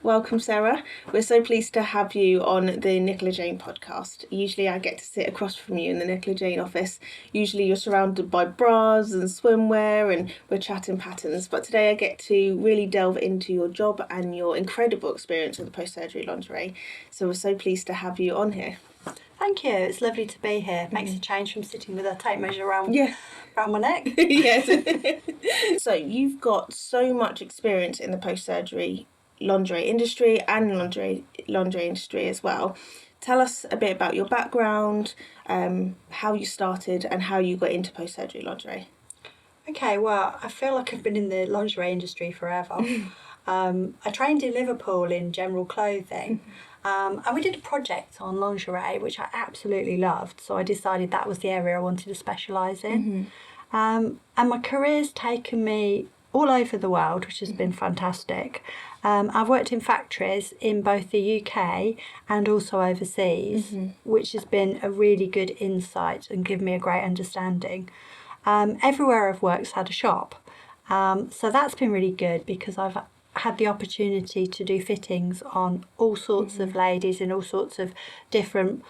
Welcome, Sarah. We're so pleased to have you on the Nicola Jane podcast. Usually I get to sit across from you in the Nicola Jane office. Usually you're surrounded by bras and swimwear and we're chatting patterns. But today I get to really delve into your job and your incredible experience with the post-surgery lingerie. So we're so pleased to have you on here. Thank you. It's lovely to be here. Makes a change from sitting with a tape measure around my neck. Yes. So you've got so much experience in the post-surgery lingerie industry and lingerie industry as well. Tell us a bit about your background, how you started and how you got into post-surgery lingerie. Okay, well, I feel like I've been in the lingerie industry forever. I trained in Liverpool in general clothing. And we did a project on lingerie, which I absolutely loved. So I decided that was the area I wanted to specialise in. And my career's taken me all over the world, which has been fantastic. I've worked in factories in both the UK and also overseas, which has been a really good insight and given me a great understanding. Everywhere I've worked has had a shop. So that's been really good because I've had the opportunity to do fittings on all sorts of ladies in all sorts of different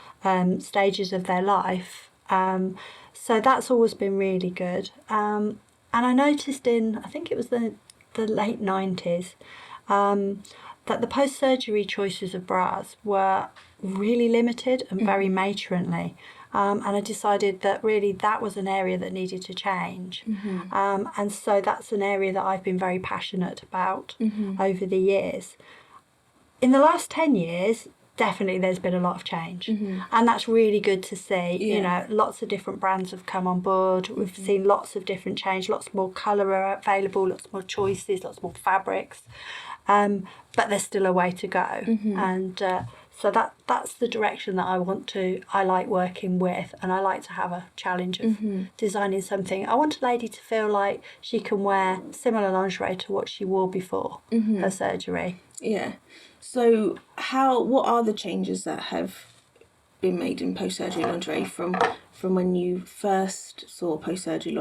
stages of their life. So that's always been really good. And I noticed I think it was the late 90s, that the post-surgery choices of bras were really limited and very matronly. And I decided that really that was an area that needed to change. And so that's an area that I've been very passionate about over the years. In the last 10 years, definitely there's been a lot of change. And that's really good to see. You know, lots of different brands have come on board. We've seen lots of different change, lots more colour are available, lots more choices, lots more fabrics. But there's still a way to go. And so that's the direction that I like working with, and I like to have a challenge of designing something. I want a lady to feel like she can wear similar lingerie to what she wore before her surgery. Yeah. So what are the changes that have been made in post-surgery lingerie from when you first saw post-surgery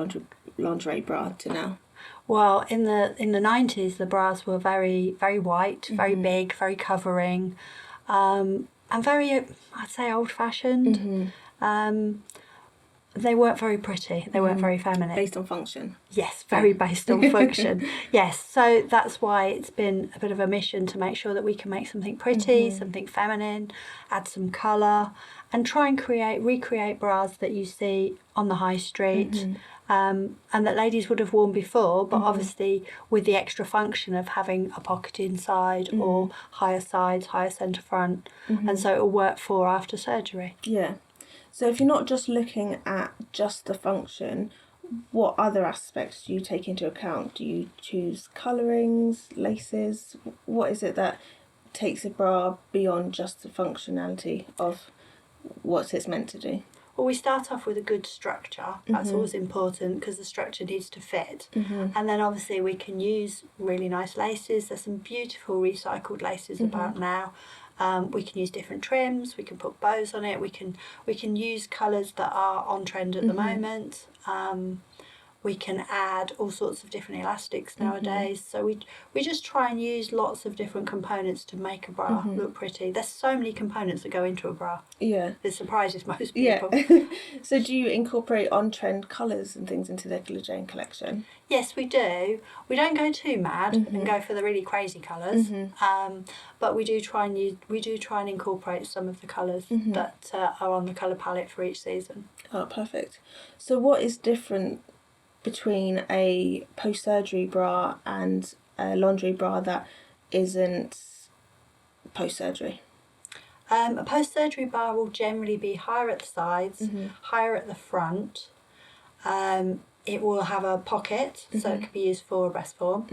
lingerie bra to now? Well, in the 90s, the bras were very, very white, very big, very covering, and very, I'd say, old-fashioned. They weren't very pretty. They weren't very feminine. Based on function. Yes, very based on function. Yes, so that's why it's been a bit of a mission to make sure that we can make something pretty, something feminine, add some colour, and try and recreate bras that you see on the high street. And that ladies would have worn before, but obviously with the extra function of having a pocket inside or higher sides, higher centre front, and so it'll work for after surgery. Yeah. So if you're not just looking at just the function, what other aspects do you take into account? Do you choose colourings, laces? What is it that takes a bra beyond just the functionality of what it's meant to do? Well, we start off with a good structure. That's always important because the structure needs to fit. And then obviously we can use really nice laces. There's some beautiful recycled laces about now. We can use different trims. We can put bows on it. We can use colours that are on trend at the moment. We can add all sorts of different elastics nowadays. So we just try and use lots of different components to make a bra look pretty. There's so many components that go into a bra. Yeah. It surprises most people. Yeah. So do you incorporate on-trend colours and things into the Nicola Jane collection? Yes, we do. We don't go too mad and go for the really crazy colours. But we do try and incorporate some of the colours that are on the colour palette for each season. Oh, perfect. So what is different between a post-surgery bra and a lingerie bra that isn't post-surgery? A post-surgery bra will generally be higher at the sides, higher at the front. It will have a pocket, so it can be used for a breast form.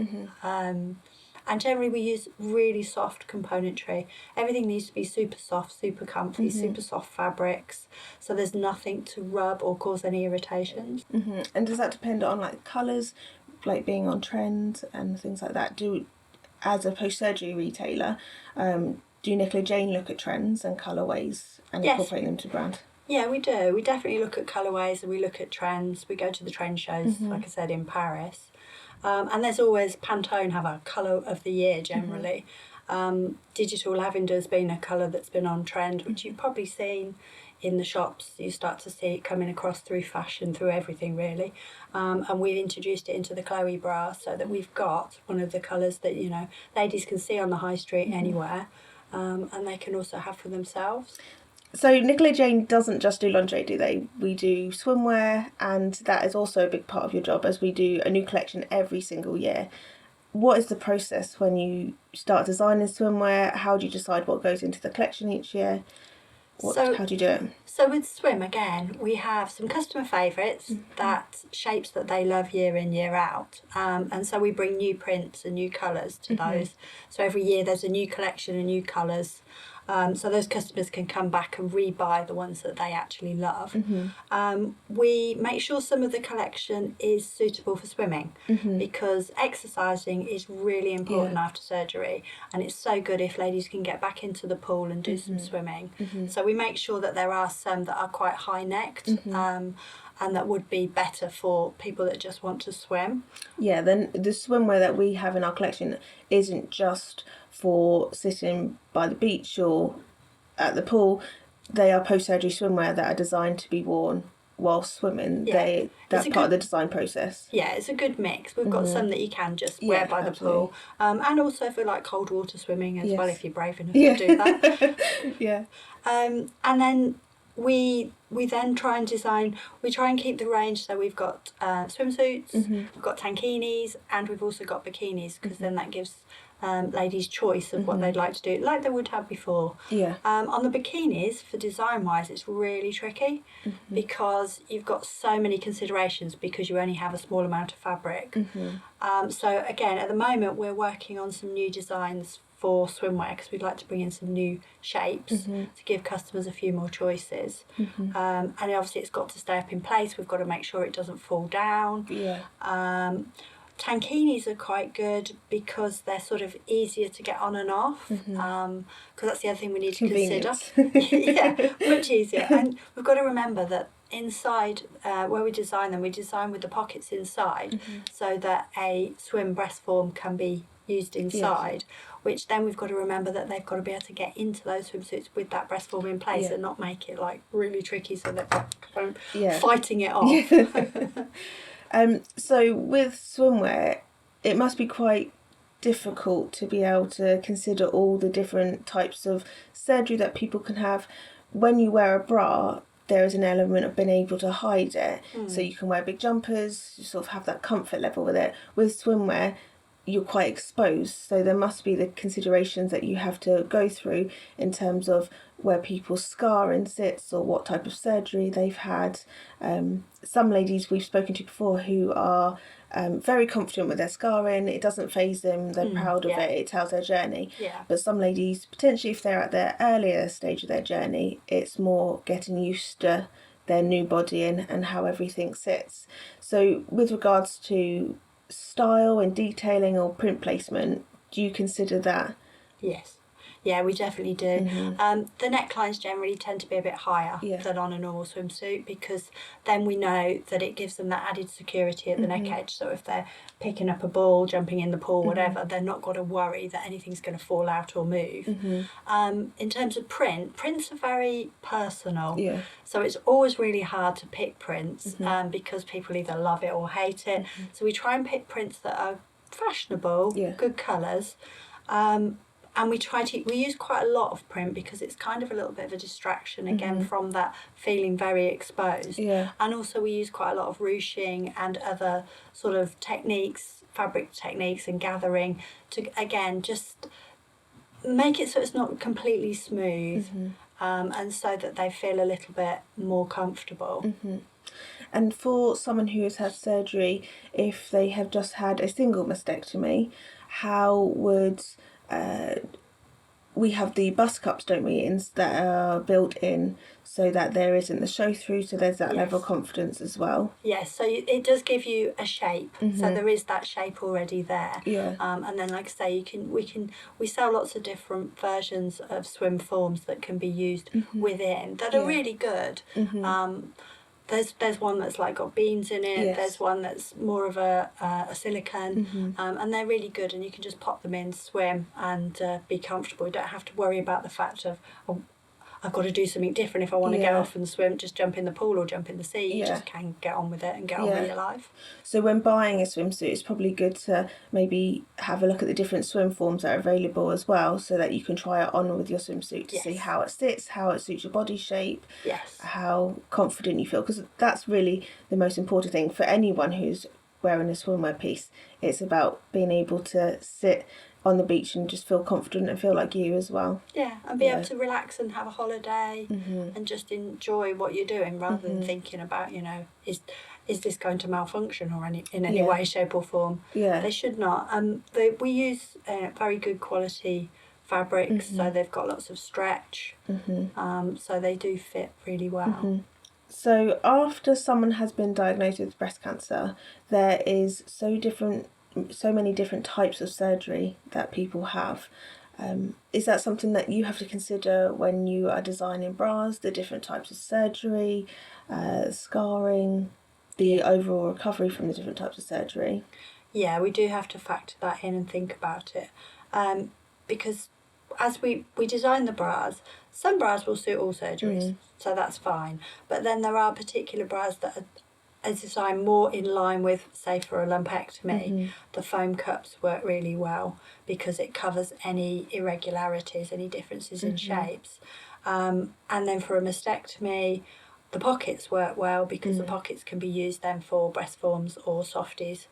And generally we use really soft componentry. Everything needs to be super soft, super comfy, super soft fabrics, so there's nothing to rub or cause any irritations. And does that depend on like colours, like being on trend and things like that? As a post-surgery retailer, do Nicola Jane look at trends and colourways and incorporate them to brand? Yeah, we do. We definitely look at colourways and we look at trends. We go to the trend shows, like I said, in Paris. And there's always, Pantone have a colour of the year generally. Digital lavender has been a colour that's been on trend, which you've probably seen in the shops. You start to see it coming across through fashion, through everything really. And we've introduced it into the Chloe bra so that we've got one of the colours that, you know, ladies can see on the high street anywhere, and they can also have for themselves. So Nicola Jane doesn't just do lingerie, do they? We do swimwear, and that is also a big part of your job, as we do a new collection every single year. What is the process when you start designing swimwear? How do you decide what goes into the collection each year? How do you do it? So with swim, again, we have some customer favourites, that shapes that they love year in, year out. And so we bring new prints and new colours to those. So every year there's a new collection and new colours. So those customers can come back and rebuy the ones that they actually love. We make sure some of the collection is suitable for swimming, because exercising is really important after surgery, and it's so good if ladies can get back into the pool and do some swimming. So we make sure that there are some that are quite high-necked, and that would be better for people that just want to swim. Yeah, then the swimwear that we have in our collection isn't just for sitting by the beach or at the pool. They are post-surgery swimwear that are designed to be worn while swimming. Yeah. That's part of the design process. Yeah, it's a good mix. We've got some that you can just wear by the pool, and also for like cold water swimming as well, if you're brave enough to do that. And then we then try and design, we try and keep the range, so we've got swimsuits, we've got tankinis, and we've also got bikinis, because then that gives ladies choice of what they'd like to do, like they would have before. On the bikinis, for design wise, it's really tricky, because you've got so many considerations, because you only have a small amount of fabric. So again, at the moment we're working on some new designs for swimwear, because we'd like to bring in some new shapes to give customers a few more choices. And obviously it's got to stay up in place. We've got to make sure it doesn't fall down. Tankinis are quite good because they're sort of easier to get on and off, because that's the other thing we need to consider. Much easier. And we've got to remember that inside, where we design them, we design with the pockets inside, so that a swim breast form can be used inside, which then we've got to remember that they've got to be able to get into those swimsuits with that breast form in place, and not make it like really tricky so that they're fighting it off. So with swimwear, it must be quite difficult to be able to consider all the different types of surgery that people can have. When you wear a bra, there is an element of being able to hide it. So you can wear big jumpers, you sort of have that comfort level with it. With swimwear, you're quite exposed, so there must be the considerations that you have to go through in terms of where people's scarring sits or what type of surgery they've had. Some ladies we've spoken to before who are very confident with their scarring, it doesn't faze them, they're proud of it, it tells their journey. But some ladies, potentially if they're at their earlier stage of their journey, it's more getting used to their new body and how everything sits. So with regards to style and detailing or print placement, do you consider that? Yes. Yeah, we definitely do. The necklines generally tend to be a bit higher than on a normal swimsuit, because then we know that it gives them that added security at the neck edge. So if they're picking up a ball, jumping in the pool, whatever, they're not got to worry that anything's going to fall out or move. In terms of prints are very personal. So it's always really hard to pick prints, because people either love it or hate it. So we try and pick prints that are fashionable, good colours. And we use quite a lot of print, because it's kind of a little bit of a distraction again from that feeling very exposed. And also we use quite a lot of ruching and other sort of techniques, fabric techniques and gathering, to again just make it so it's not completely smooth, and so that they feel a little bit more comfortable. And for someone who has had surgery, if they have just had a single mastectomy, how would we have the bust cups, don't we, that are built in so that there isn't the show through, so there's that level of confidence as well. Yes, so it does give you a shape, so there is that shape already there. And then, like I say, we sell lots of different versions of swim forms that can be used within that are really good. There's one that's like got beans in it. Yes. There's one that's more of a silicone, Mm-hmm. and they're really good. And you can just pop them in, swim, and be comfortable. You don't have to worry about the fact of, oh, I've got to do something different if I want to get Yeah. off and swim. Just jump in the pool or jump in the sea. You Yeah. just can get on with it and get on with your life. So when buying a swimsuit, it's probably good to maybe have a look at the different swim forms that are available as well, so that you can try it on with your swimsuit to see how it sits, how it suits your body shape, how confident you feel, because that's really the most important thing for anyone who's wearing a swimwear piece. It's about being able to sit on the beach and just feel confident and feel like you as well. Yeah, and be able to relax and have a holiday and just enjoy what you're doing rather than thinking about, is this going to malfunction or in any way, shape or form? Yeah. They should not. We use very good quality fabrics, so they've got lots of stretch, so they do fit really well. So after someone has been diagnosed with breast cancer, there is so many different types of surgery that people have. Is that something that you have to consider when you are designing bras, the different types of surgery, scarring, the overall recovery from the different types of surgery? Yeah, we do have to factor that in and think about it, because as we design the bras, some bras will suit all surgeries, so that's fine. But then there are particular bras that are designed more in line with, say, for a lumpectomy, the foam cups work really well because it covers any irregularities, any differences in shapes. And then for a mastectomy, the pockets work well because the pockets can be used then for breast forms or softies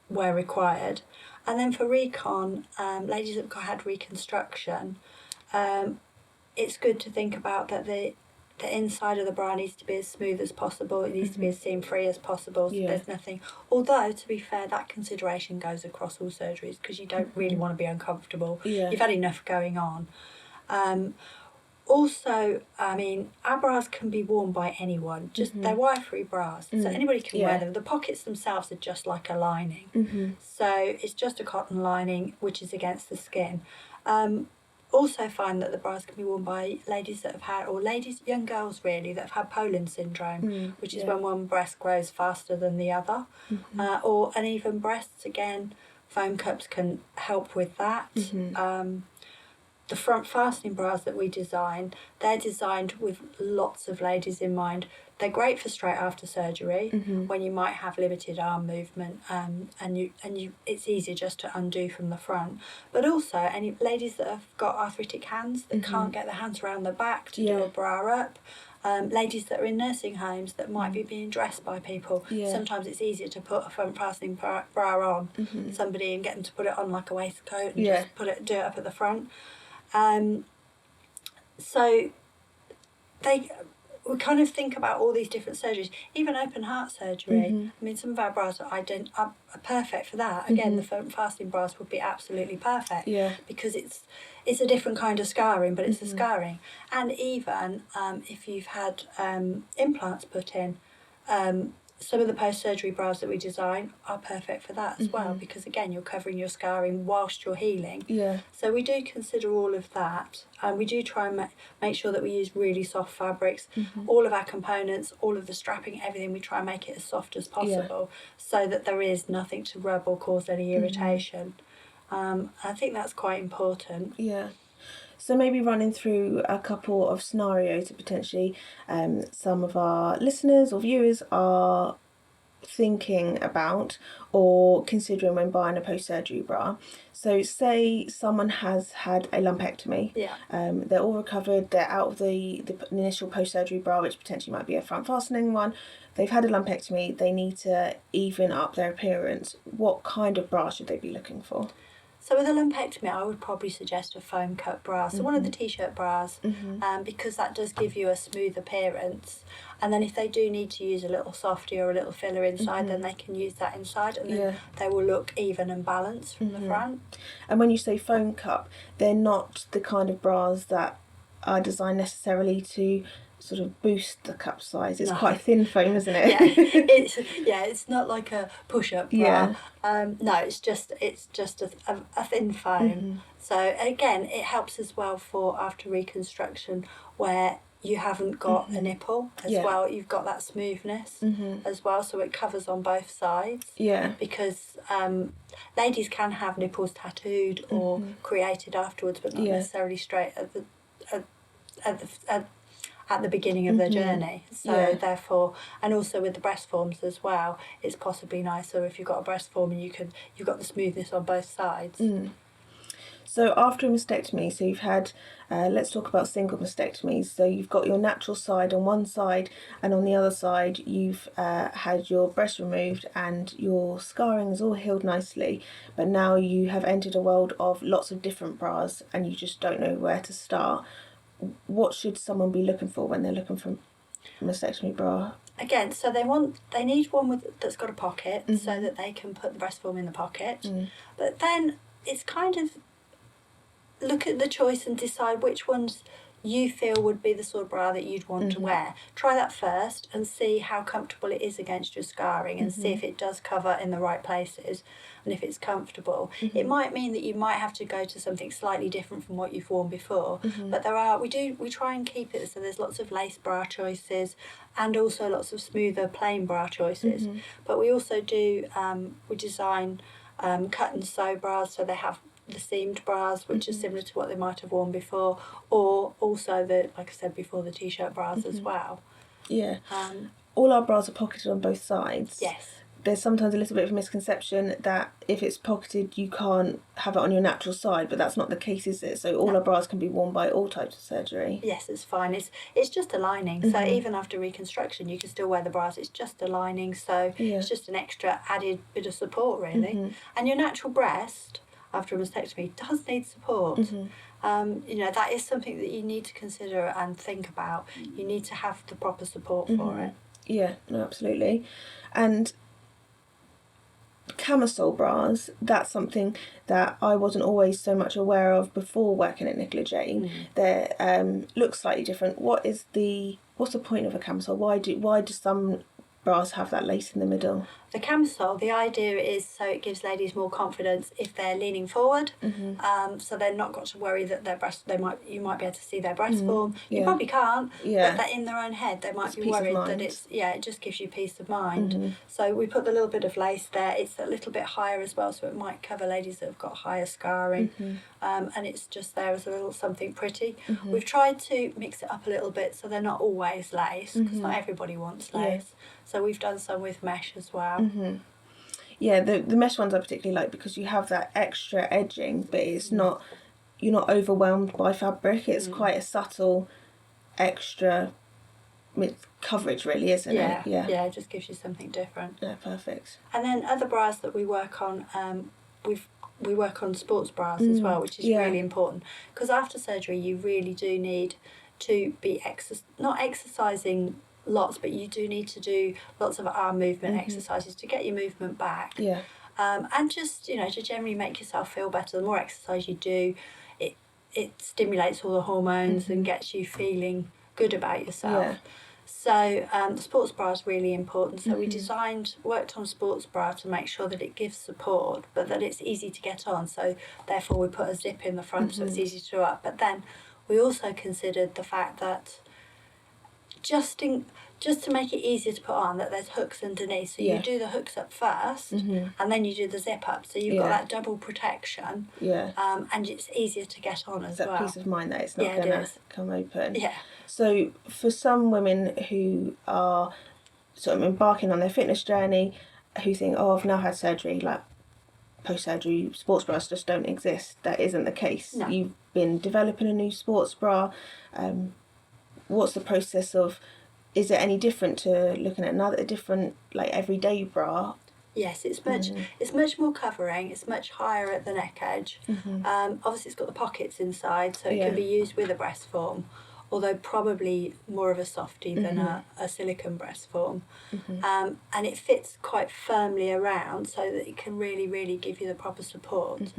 where required. And then for recon, ladies that have had reconstruction, it's good to think about that the inside of the bra needs to be as smooth as possible. It needs to be as seam-free as possible, so there's nothing. Although, to be fair, that consideration goes across all surgeries because you don't really want to be uncomfortable. Yeah. You've had enough going on. Also, I mean, our bras can be worn by anyone. Just they're wire-free bras, so anybody can wear them. The pockets themselves are just like a lining. So it's just a cotton lining which is against the skin. Also find that the bras can be worn by ladies that have had, or young girls really, that have had Poland syndrome, which is when one breast grows faster than the other. Or uneven breasts, again, foam cups can help with that. The front fastening bras that we design, they're designed with lots of ladies in mind. They're great for straight after surgery when you might have limited arm movement and it's easier just to undo from the front. But also any ladies that have got arthritic hands that can't get their hands around the back to do a bra up. Ladies that are in nursing homes that might be being dressed by people. Sometimes it's easier to put a front fastening bra on somebody and get them to put it on like a waistcoat and just do it up at the front. So we kind of think about all these different surgeries, even open heart surgery. I mean, some of our bras are perfect for that. Again, the front fastening bras would be absolutely perfect because it's a different kind of scarring, but it's a scarring. And even if you've had implants put in, some of the post-surgery bras that we design are perfect for that as well because, again, you're covering your scarring whilst you're healing. So we do consider all of that, and we do try and make sure that we use really soft fabrics. All of our components, all of the strapping, everything, we try and make it as soft as possible so that there is nothing to rub or cause any irritation. I think that's quite important. So maybe running through a couple of scenarios that potentially some of our listeners or viewers are thinking about or considering when buying a post-surgery bra. So say someone has had a lumpectomy, they're all recovered, they're out of the initial post-surgery bra, which potentially might be a front fastening one. They've had a lumpectomy, they need to even up their appearance. What kind of bra should they be looking for? So with a lumpectomy, I would probably suggest a foam cut bra. So one of the t-shirt bras, because that does give you a smooth appearance. And then if they do need to use a little softy or a little filler inside, then they can use that inside, and then they will look even and balanced from the front. And when you say foam cup, they're not the kind of bras that are designed necessarily to sort of boost the cup size. It's quite thin foam, isn't it? It's not like a push-up bra. No, it's just a thin foam. So again, it helps as well for after reconstruction where you haven't got a nipple as well. You've got that smoothness as well, so it covers on both sides. Yeah. Because ladies can have nipples tattooed or created afterwards, but not necessarily straight at the beginning of their journey. So therefore, and also with the breast forms as well, it's possibly nicer if you've got a breast form and you've got the smoothness on both sides. So after a mastectomy, so you've had, let's talk about single mastectomies. So you've got your natural side on one side, and on the other side you've had your breast removed and your scarring is all healed nicely. But now you have entered a world of lots of different bras and you just don't know where to start. What should someone be looking for when they're looking for a mastectomy bra? Again, so they need one that's got a pocket so that they can put the breast form in the pocket. But then it's kind of look at the choice and decide which ones you feel would be the sort of bra that you'd want to wear. Try that first and see how comfortable it is against your scarring and see if it does cover in the right places and if it's comfortable. It might mean that you might have to go to something slightly different from what you've worn before, but we try and keep it so there's lots of lace bra choices and also lots of smoother plain bra choices. But we also do we design cut and sew bras, so they have the seamed bras, which are similar to what they might have worn before, or also the, like I said before, the t-shirt bras as well. Yeah. All our bras are pocketed on both sides. Yes. There's sometimes a little bit of a misconception that if it's pocketed you can't have it on your natural side, but that's not the case, is it? So all our bras can be worn by all types of surgery. Yes, it's fine. It's just a lining. So even after reconstruction you can still wear the bras. It's just a lining, so it's just an extra added bit of support really. And your natural breast after a mastectomy does need support. That is something that you need to consider and think about. You need to have the proper support for it. Yeah, no, absolutely. And camisole bras, that's something that I wasn't always so much aware of before working at Nicola Jane. They look slightly different. What's the point of a camisole? Why do some bras have that lace in the middle? The camisole, the idea is so it gives ladies more confidence if they're leaning forward, so they're not got to worry that their breast, you might be able to see their breast form. You probably can't, but that in their own head they might be worried that it just gives you peace of mind. So we put the little bit of lace there. It's a little bit higher as well, so it might cover ladies that have got higher scarring, and it's just there as a little something pretty. We've tried to mix it up a little bit so they're not always lace, because not everybody wants lace. So we've done some with mesh as well. Yeah, the mesh ones I particularly like because you have that extra edging, but it's not, you're not overwhelmed by fabric. It's quite a subtle extra coverage really, isn't it? Yeah, it just gives you something different. Yeah, perfect. And then other bras that we work on, we work on sports bras as well, which is really important, because after surgery you really do need to be not exercising lots, but you do need to do lots of arm movement exercises to get your movement back. Yeah. And just, to generally make yourself feel better. The more exercise you do, it stimulates all the hormones and gets you feeling good about yourself. Yeah. So the sports bra is really important. So we worked on a sports bra to make sure that it gives support, but that it's easy to get on. So therefore we put a zip in the front so it's easy to do up. But then we also considered the fact that just to make it easier to put on, that there's hooks underneath. So you do the hooks up first and then you do the zip up. So you've got that double protection. Yeah. And it's easier to get on as well. That peace of mind that it's not going to come open. Yeah. So for some women who are sort of embarking on their fitness journey, who think, I've now had surgery, like post-surgery sports bras just don't exist. That isn't the case. No. You've been developing a new sports bra. What's the process of, is it any different to looking at a different like everyday bra? Yes, it's much more covering. It's much higher at the neck edge. Obviously it's got the pockets inside, so it can be used with a breast form, although probably more of a softie than a silicone breast form. And it fits quite firmly around so that it can really, really give you the proper support.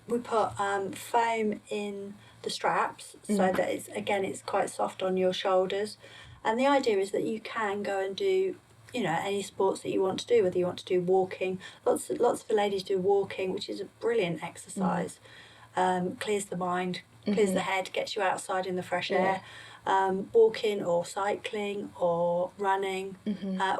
We put foam in the straps so that it's quite soft on your shoulders, and the idea is that you can go and do any sports that you want to do, whether you want to do walking. Lots of the ladies do walking, which is a brilliant exercise. Clears the mind, clears the head, gets you outside in the fresh air. walking or cycling or running,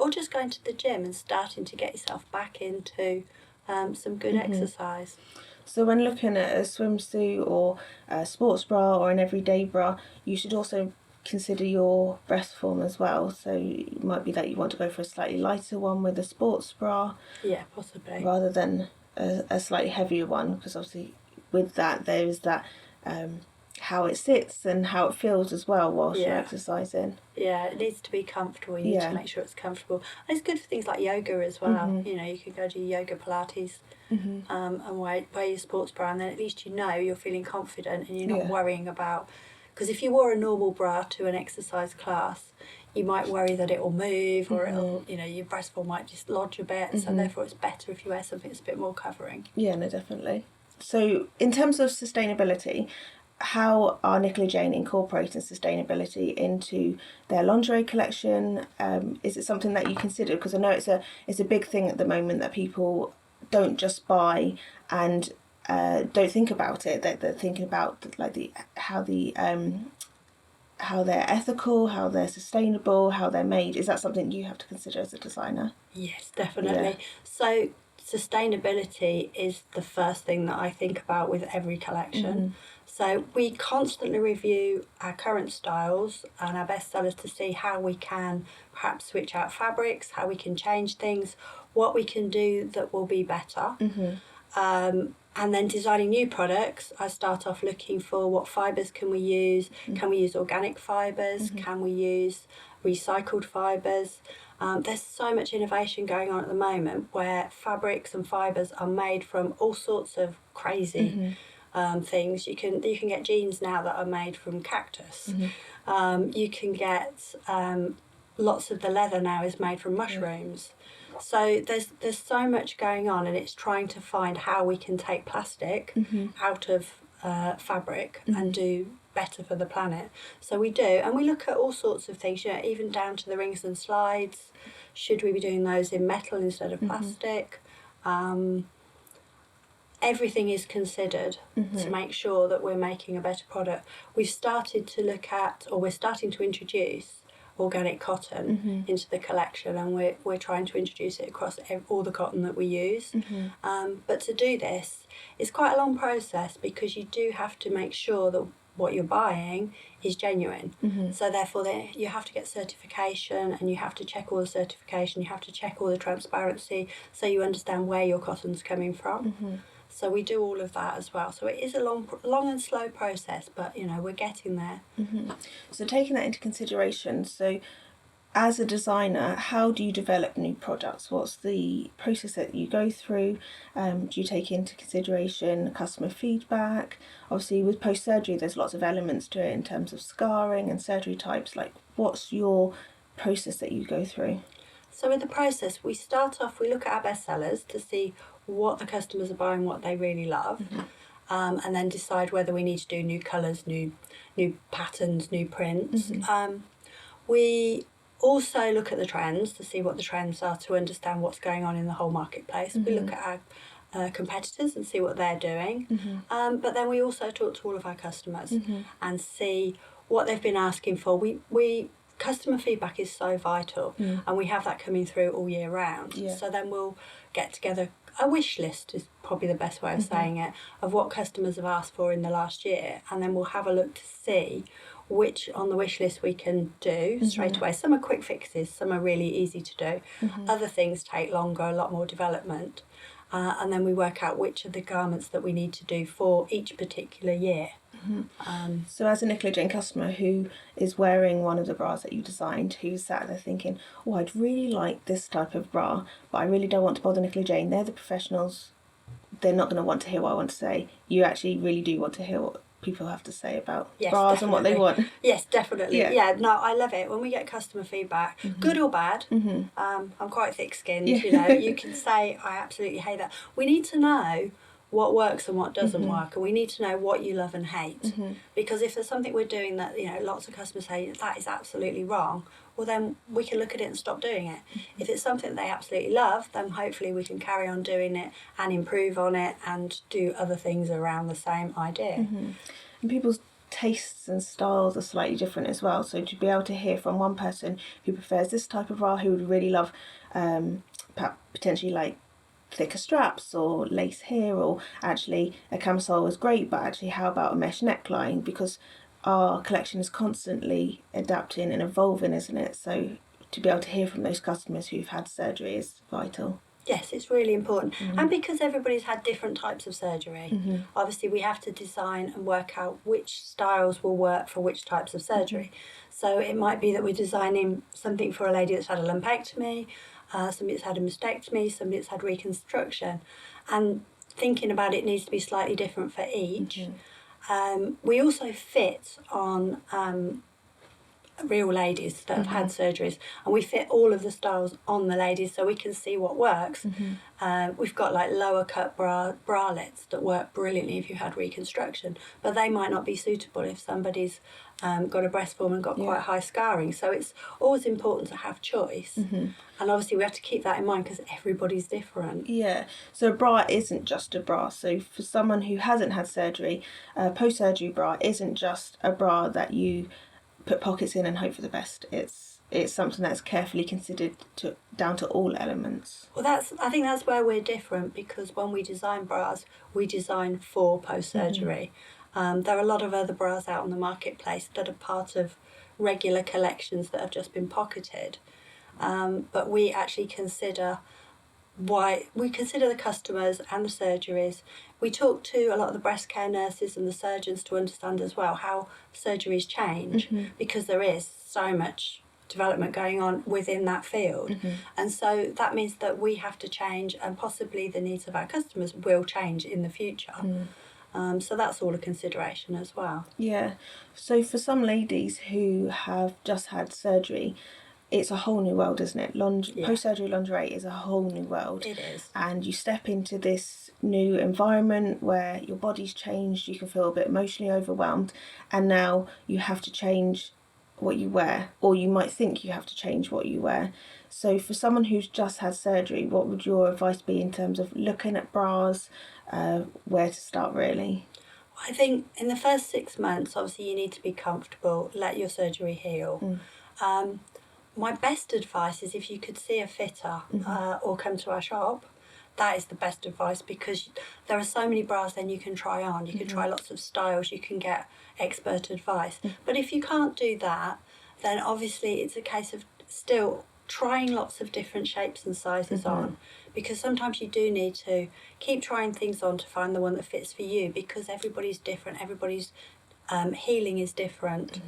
or just going to the gym and starting to get yourself back into some good exercise. So when looking at a swimsuit or a sports bra or an everyday bra, you should also consider your breast form as well. So it might be that you want to go for a slightly lighter one with a sports bra. Yeah, possibly. Rather than a slightly heavier one, because obviously with that there is that how it sits and how it feels as well whilst you're exercising. Yeah, it needs to be comfortable. You need to make sure it's comfortable. And it's good for things like yoga as well. You know, you can go do yoga, Pilates, and wear your sports bra, and then at least you know you're feeling confident and you're not worrying about... Because if you wore a normal bra to an exercise class, you might worry that it will move or it'll, you know, your breast form might dislodge a bit. So therefore it's better if you wear something that's a bit more covering. Yeah, no, definitely. So in terms of sustainability, how are Nicola Jane incorporating sustainability into their lingerie collection? Is it something that you consider? Because I know it's a big thing at the moment that people don't just buy and don't think about it. They're thinking about like how they're ethical, how they're sustainable, how they're made. Is that something you have to consider as a designer? Yes, definitely. So sustainability is the first thing that I think about with every collection. So we constantly review our current styles and our best sellers to see how we can perhaps switch out fabrics, how we can change things, what we can do that will be better. And then designing new products, I start off looking for what fibres can we use. Can we use organic fibres? Can we use recycled fibres? There's so much innovation going on at the moment where fabrics and fibres are made from all sorts of crazy things. You can get jeans now that are made from cactus. You can get lots of the leather now is made from mushrooms. So there's so much going on, and it's trying to find how we can take plastic out of fabric and do better for the planet. So we do, and we look at all sorts of things, you know, even down to the rings and slides. Should we be doing those in metal instead of plastic? Everything is considered to make sure that we're making a better product. We've started to look at, or we're starting to introduce organic cotton into the collection, and we're trying to introduce it across all the cotton that we use. But to do this, it's quite a long process because you do have to make sure that what you're buying is genuine. So therefore you have to get certification, and you have to check all the certification, you have to check all the transparency so you understand where your cotton's coming from. So we do all of that as well. So it is a long and slow process, but, you know, we're getting there. So taking that into consideration, so as a designer, how do you develop new products? What's the process that you go through? Do you take into consideration customer feedback? Obviously, with post-surgery, there's lots of elements to it in terms of scarring and surgery types. Like, what's your process that you go through? So with the process, we start off, we look at our best sellers to see what the customers are buying, what they really love, and then decide whether we need to do new colours, new patterns, new prints. We also look at the trends to see what the trends are, to understand what's going on in the whole marketplace. We look at our competitors and see what they're doing. But then we also talk to all of our customers and see what they've been asking for. We customer feedback is so vital, and we have that coming through all year round. So then we'll get together a wish list, is probably the best way of saying it, of what customers have asked for in the last year, and then we'll have a look to see which on the wish list we can do straight away. Some are quick fixes, some are really easy to do. Other things take longer, a lot more development, and then we work out which of the garments that we need to do for each particular year. So as a Nicola Jane customer who is wearing one of the bras that you designed, who's sat there thinking, oh, I'd really like this type of bra, but I really don't want to bother Nicola Jane, they're the professionals, they're not going to want to hear what I want to say. You actually really do want to hear what people have to say about bras definitely. And what they want. Yes, definitely. Yeah, no, I love it when we get customer feedback, good or bad. I'm quite thick-skinned, you know, you can say, I absolutely hate that. We need to know what works and what doesn't work, and we need to know what you love and hate, because if there's something we're doing that, you know, lots of customers say that is absolutely wrong, well then we can look at it and stop doing it. If it's something they absolutely love, then hopefully we can carry on doing it and improve on it and do other things around the same idea. And people tastes and styles are slightly different as well. So to be able to hear from one person who prefers this type of bra, who would really love potentially like thicker straps or lace here, or actually a camisole is great, but actually how about a mesh neckline? Because our collection is constantly adapting and evolving, isn't it? So to be able to hear from those customers who've had surgery is vital. Yes, it's really important. And because everybody's had different types of surgery, obviously we have to design and work out which styles will work for which types of surgery. So it might be that we're designing something for a lady that's had a lumpectomy, somebody that's had a mastectomy, somebody that's had reconstruction. And thinking about it needs to be slightly different for each. We also fit on real ladies that have had surgeries, and we fit all of the styles on the ladies so we can see what works. We've got like lower cut bralettes that work brilliantly if you had reconstruction, but they might not be suitable if somebody's got a breast form and got quite high scarring. So it's always important to have choice, and obviously we have to keep that in mind because everybody's different. Yeah, so a bra isn't just a bra. So for someone who hasn't had surgery, a post-surgery bra isn't just a bra that you put pockets in and hope for the best. It's something that's carefully considered down to all elements. Well, I think that's where we're different, because when we design bras, we design for post-surgery. There are a lot of other bras out on the marketplace that are part of regular collections that have just been pocketed, but we actually consider the customers and the surgeries. We talk to a lot of the breast care nurses and the surgeons to understand as well how surgeries change, because there is so much development going on within that field. And so that means that we have to change, and possibly the needs of our customers will change in the future. So that's all a consideration as well. Yeah, so for some ladies who have just had surgery, it's a whole new world, isn't it? Post-surgery lingerie is a whole new world. It is. And you step into this new environment where your body's changed, you can feel a bit emotionally overwhelmed, and now you have to change what you wear, or you might think you have to change what you wear. So for someone who's just had surgery, what would your advice be in terms of looking at bras, where to start really? I think in the first 6 months, obviously you need to be comfortable, let your surgery heal. My best advice is if you could see a fitter or come to our shop, that is the best advice, because there are so many bras then you can try on. You can try lots of styles, you can get expert advice. But if you can't do that, then obviously it's a case of still trying lots of different shapes and sizes on, because sometimes you do need to keep trying things on to find the one that fits for you, because everybody's different, everybody's healing is different.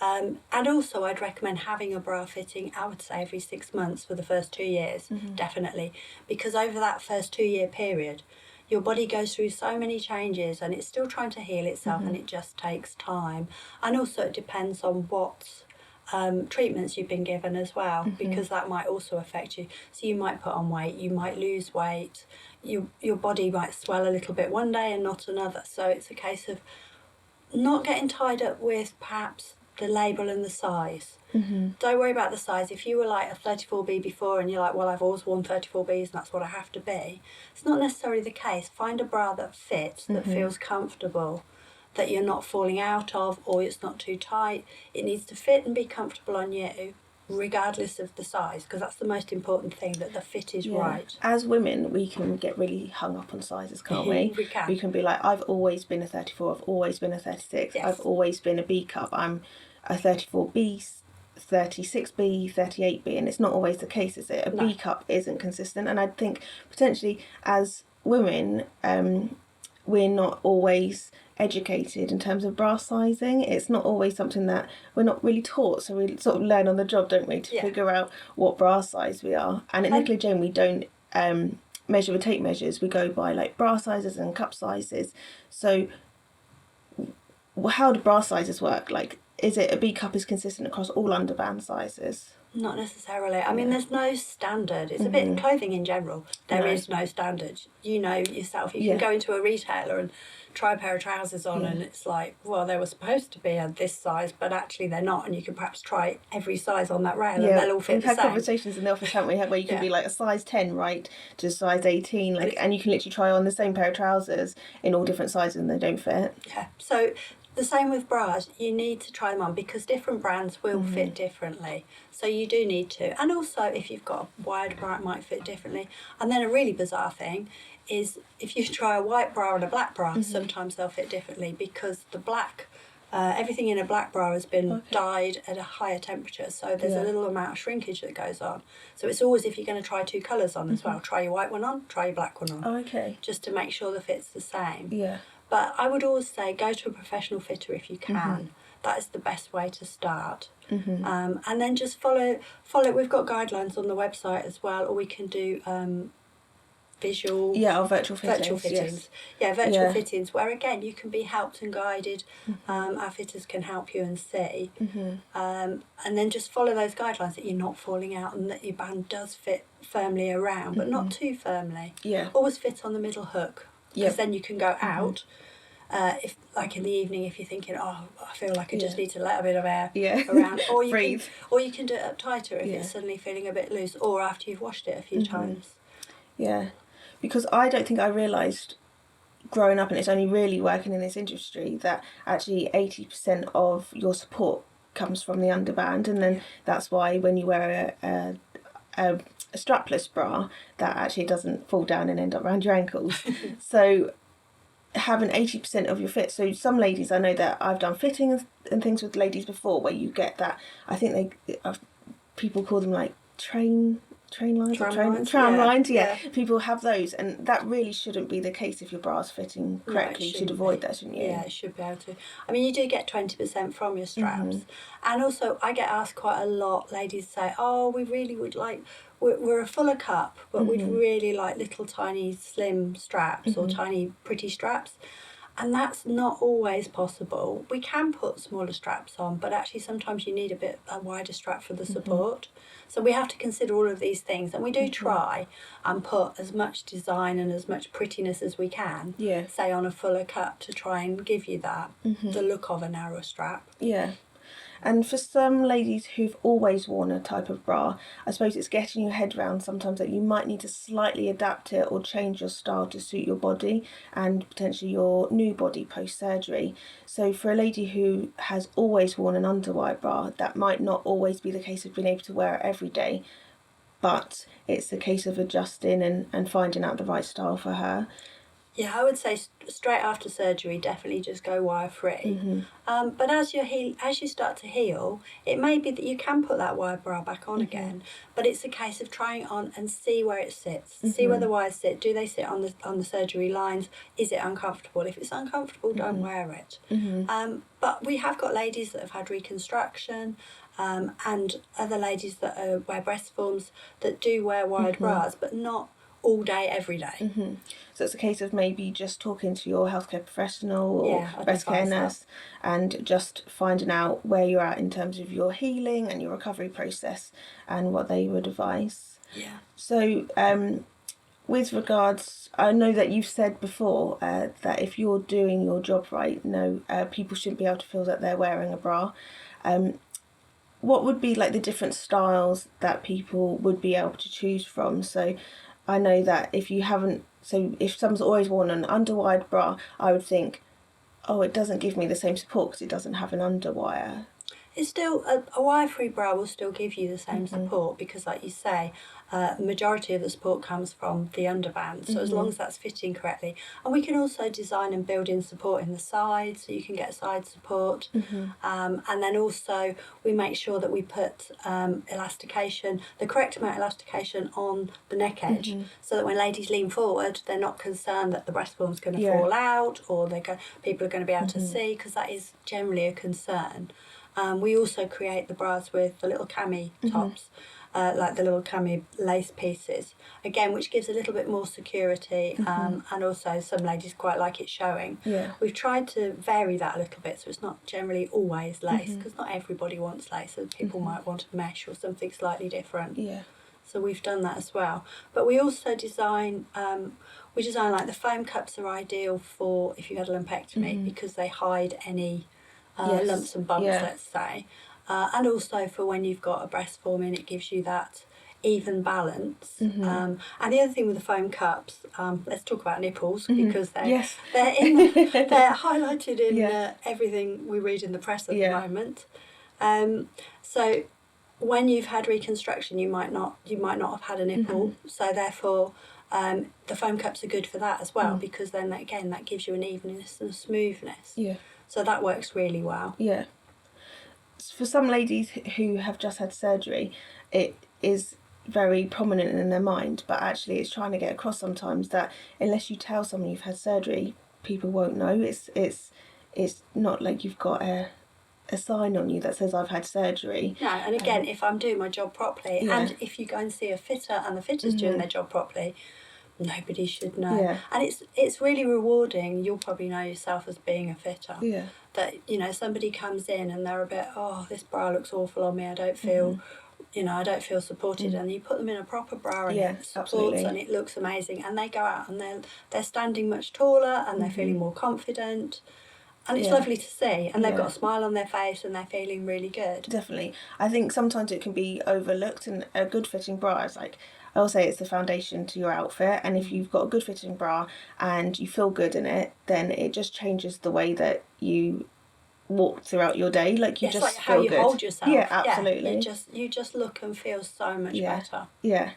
And also I'd recommend having a bra fitting, I would say every 6 months for the first 2 years, definitely, because over that first 2 year period your body goes through so many changes and it's still trying to heal itself, and it just takes time. And also it depends on what treatments you've been given as well, because that might also affect you. So you might put on weight, you might lose weight, your body might swell a little bit one day and not another. So it's a case of not getting tied up with perhaps the label and the size. Don't worry about the size. If you were like a 34B before and you're like, well, I've always worn 34Bs and that's what I have to be, it's not necessarily the case. Find a bra that fits, that feels comfortable, that you're not falling out of, or it's not too tight. It needs to fit and be comfortable on you, regardless of the size, because that's the most important thing, that the fit is right. As women, we can get really hung up on sizes, can't we? We can. We can be like, I've always been a 34, I've always been a 36, I've always been a B cup, I'm a 34B, 36B, 38B, and it's not always the case, is it? B cup isn't consistent, and I think potentially as women, we're not always educated in terms of bra sizing. It's not always something that we're not really taught, so we sort of learn on the job, don't we, to figure out what bra size we are. And at Nicola Jane we don't measure with tape measures, we go by like bra sizes and cup sizes. So how do bra sizes work? Like, is it a B cup is consistent across all underband sizes? Not necessarily. I mean, there's no standard. It's a bit clothing in general. There is no standard. You know yourself. You can go into a retailer and try a pair of trousers on and it's like, well, they were supposed to be at this size, but actually they're not. And you can perhaps try every size on that rail and they'll all fit the same. We've had conversations in the office, haven't we, where you can be like a size 10 right to size 18, like, and you can literally try on the same pair of trousers in all different sizes and they don't fit. Yeah. So the same with bras. You need to try them on because different brands will fit differently. So you do need to. And also, if you've got a wide bra, it might fit differently. And then a really bizarre thing is if you try a white bra and a black bra, sometimes they'll fit differently because the black, everything in a black bra has been dyed at a higher temperature. So there's a little amount of shrinkage that goes on. So it's always, if you're going to try two colours on as well, try your white one on, try your black one on. Oh, okay. Just to make sure the fit's the same. Yeah. But I would always say go to a professional fitter if you can. That is the best way to start. And then just follow. We've got guidelines on the website as well, or we can do visual. Yeah, or virtual fittings. Virtual fittings. Yeah, virtual fittings, where again you can be helped and guided. Our fitters can help you and see. And then just follow those guidelines that you're not falling out and that your band does fit firmly around, but not too firmly. Yeah. Always fit on the middle hook. Because then you can go out, if like in the evening, if you're thinking, oh, I feel like I just need to let a bit of air around, or you can do it up tighter if it's suddenly feeling a bit loose, or after you've washed it a few times. Yeah, because I don't think I realised growing up, and it's only really working in this industry, that actually 80% of your support comes from the underband, and then that's why when you wear a strapless bra, that actually doesn't fall down and end up around your ankles. So having 80% of your fit, so some ladies, I know that I've done fitting and things with ladies before where you get that, I think people call them like tram lines. People have those, and that really shouldn't be the case. If your bra's fitting correctly, you should avoid that, shouldn't you? Yeah, it should be able to. I mean, you do get 20% from your straps. And also I get asked quite a lot, ladies say, oh, we really would like, we're a fuller cup, but we'd really like little tiny slim straps or tiny pretty straps. And that's not always possible. We can put smaller straps on, but actually sometimes you need a wider strap for the support. So we have to consider all of these things, and we do try and put as much design and as much prettiness as we can, say on a fuller cup, to try and give you that, the look of a narrow strap. Yeah. And for some ladies who've always worn a type of bra, I suppose it's getting your head round sometimes that you might need to slightly adapt it or change your style to suit your body and potentially your new body post-surgery. So for a lady who has always worn an underwire bra, that might not always be the case of being able to wear it every day, but it's a case of adjusting and finding out the right style for her. Yeah, I would say straight after surgery, definitely just go wire free. But as you start to heal, it may be that you can put that wire bra back on again. But it's a case of trying it on and see where it sits, see where the wires sit. Do they sit on the surgery lines? Is it uncomfortable? If it's uncomfortable, don't wear it. But we have got ladies that have had reconstruction. And other ladies that wear breast forms that do wear wired bras, but not all day, every day. So it's a case of maybe just talking to your healthcare professional or breast care nurse and just finding out where you're at in terms of your healing and your recovery process and what they would advise. Yeah. So with regards, I know that you've said before that if you're doing your job right, people shouldn't be able to feel that they're wearing a bra. What would be like the different styles that people would be able to choose from? So I know that if someone's always worn an underwired bra, I would think, oh, it doesn't give me the same support because it doesn't have an underwire. It's still, a wire-free bra will still give you the same support because, like you say, the majority of the support comes from the underband, so as long as that's fitting correctly. And we can also design and build in support in the sides, so you can get side support. And then also we make sure that we put elastication, the correct amount of elastication on the neck edge, so that when ladies lean forward, they're not concerned that the breastbone is going to fall out or people are going to be able to see, because that is generally a concern. We also create the bras with the little cami tops, like the little cami lace pieces, again, which gives a little bit more security, and also some ladies quite like it showing. We've tried to vary that a little bit, so it's not generally always lace, because not everybody wants lace, so people might want a mesh or something slightly different. So we've done that as well. But we also design, like the foam cups are ideal for if you had a lumpectomy, because they hide any lumps and bumps, let's say. And also for when you've got a breast forming, it gives you that even balance. Mm-hmm. And the other thing with the foam cups, let's talk about nipples, because they're Yes. they're highlighted in everything we read in the press at the moment. So when you've had reconstruction, you might not have had a nipple, so therefore the foam cups are good for that as well, because then that gives you an evenness and a smoothness. Yeah. So that works really well. Yeah. For some ladies who have just had surgery, it is very prominent in their mind, but actually it's trying to get across sometimes that unless you tell someone you've had surgery, people won't know. It's not like you've got a sign on you that says I've had surgery. No, and again, if I'm doing my job properly, and if you go and see a fitter and the fitter's doing their job properly, nobody should know. Yeah. And it's really rewarding. You'll probably know yourself as being a fitter. Yeah. That, somebody comes in and they're a bit, this bra looks awful on me, I don't feel I don't feel supported, and you put them in a proper bra and it supports absolutely. and it looks amazing, and they go out and they're standing much taller and they're feeling more confident, and it's lovely to see, and they've got a smile on their face and they're feeling really good. Definitely. I think sometimes it can be overlooked, and a good fitting bra is like, I'll say it's the foundation to your outfit, and if you've got a good fitting bra and you feel good in it, then it just changes the way that you walk throughout your day. Like you just like feel how you good. hold yourself. Yeah, absolutely. You just look and feel so much better. Yeah.